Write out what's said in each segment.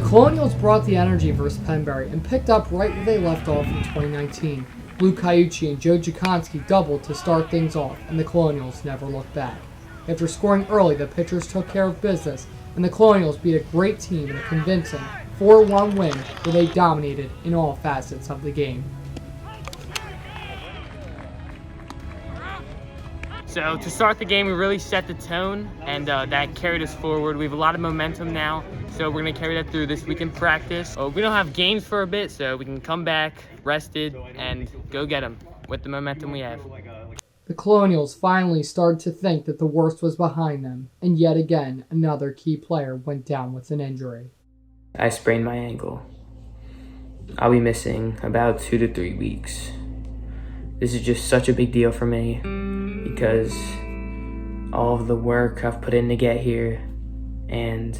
Colonials brought the energy versus Penbury and picked up right where they left off in 2019. Luke Caucci and Joe Jaconski doubled to start things off, and the Colonials never looked back. After scoring early, the pitchers took care of business, and the Colonials beat a great team in a convincing 4-1 win where they dominated in all facets of the game. So to start the game, we really set the tone, and that carried us forward. We have a lot of momentum now, so we're going to carry that through this week in practice. We don't have games for a bit, so we can come back rested and go get them with the momentum we have. The Colonials finally started to think that the worst was behind them, and yet again, another key player went down with an injury. I sprained my ankle. I'll be missing about 2 to 3 weeks. This is just such a big deal for me because all of the work I've put in to get here and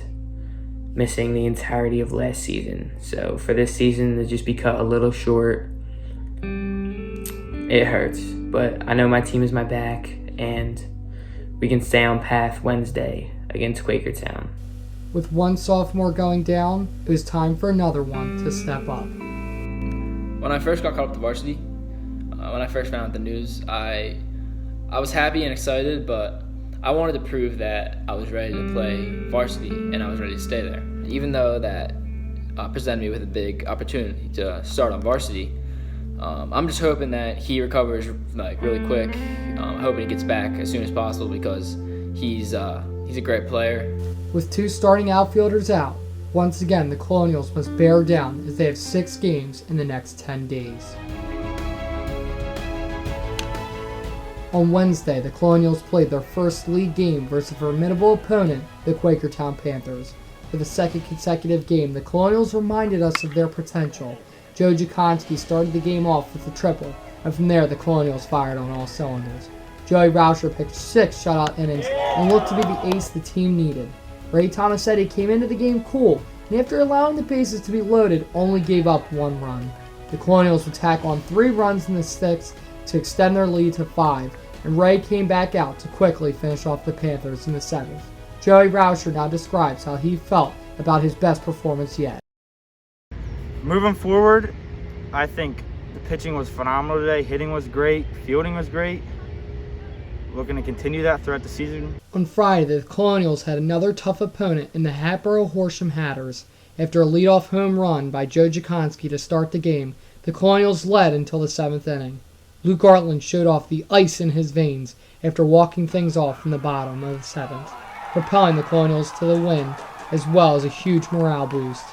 missing the entirety of last season. So for this season to just be cut a little short, it hurts. But I know my team is my back and we can stay on path Wednesday against Quakertown. With one sophomore going down, it was time for another one to step up. When I first got called up to varsity, when I first found out the news, I was happy and excited, but I wanted to prove that I was ready to play varsity and I was ready to stay there. Even though that presented me with a big opportunity to start on varsity, I'm just hoping that he recovers really quick. I'm hoping he gets back as soon as possible because he's a great player. With 2 starting outfielders out, once again the Colonials must bear down as they have 6 games in the next 10 days. On Wednesday, the Colonials played their first league game versus a formidable opponent, the Quakertown Panthers. For the second consecutive game, the Colonials reminded us of their potential. Joe Jaconski started the game off with a triple, and from there the Colonials fired on all cylinders. Joey Rausher pitched 6 shutout innings and looked to be the ace the team needed. Ray Tomasetti came into the game cool, and after allowing the bases to be loaded, only gave up 1 run. The Colonials would tack on 3 runs in the 6th to extend their lead to 5, and Ray came back out to quickly finish off the Panthers in the 7th. Joey Rausher now describes how he felt about his best performance yet. Moving forward, I think the pitching was phenomenal today. Hitting was great. Fielding was great. Looking to continue that throughout the season. On Friday, the Colonials had another tough opponent in the Hatboro Horsham Hatters. After a leadoff home run by Joe Jaconski to start the game, the Colonials led until the 7th inning. Luke Gartland showed off the ice in his veins after walking things off from the bottom of the 7th, propelling the Colonials to the win as well as a huge morale boost.